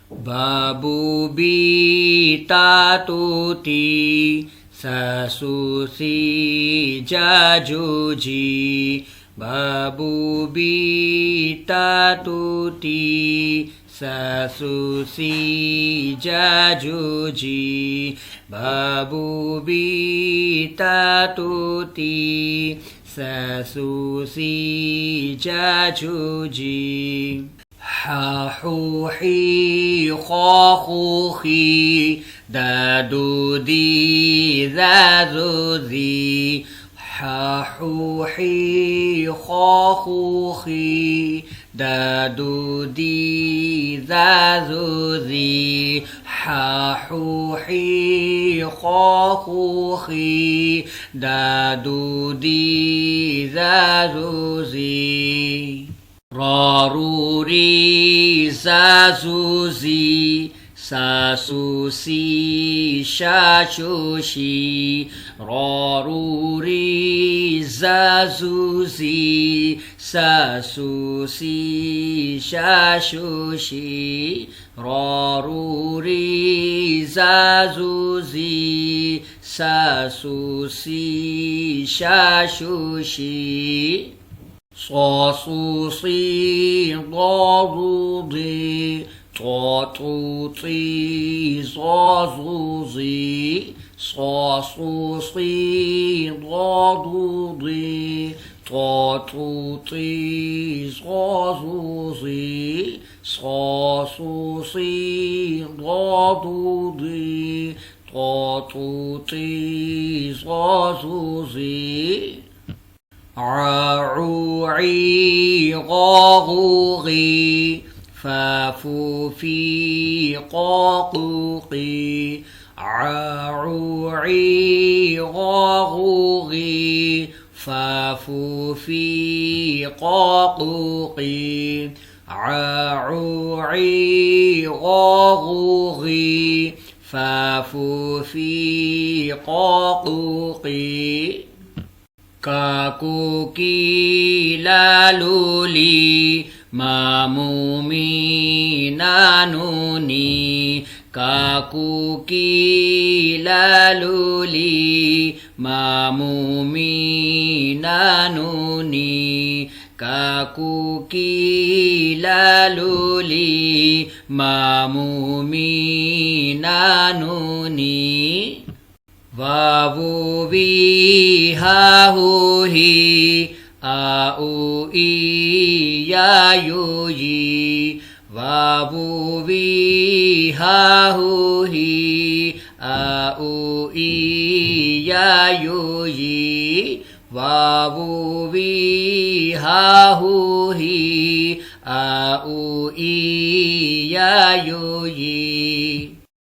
Babu bita tuti sasusi jajuji Babu bita tuti sasusi jajuji Babu bita tuti sasusi jajuji حوحي خاخوخي دادودي ذاذوذي حوحي خاخوخي دادودي ذاذوذي حوحي خاخوخي دادودي ذاذوذي راروري زازوزي ساسوسي شاشوشي راروري زازوزي ساسوسي شاشوشي راروري زازوزي ساسوسي شاشوشي صاصوصي ضاضوضي طاطوطي صاصوصي صاصوصي ضاضوضي طاطوطي صاصوصي صاصوصي ضاضوضي طاطوطي صاصوصي عوعي غاغوغي فافوفي قاقوقي عوعي غاغوغي فافوفي قاقوقي عوعي غاغوغي فافوفي قاقوقي Kakuki laluli mamumi nanuni Kakuki laluli mamumi nanuni Kakuki laluli mamumi nanuni Vavu vihahuhi au iyayuyi Vavu vihahuhi au iyayuyi Vavu vihahuhi au iyayuyi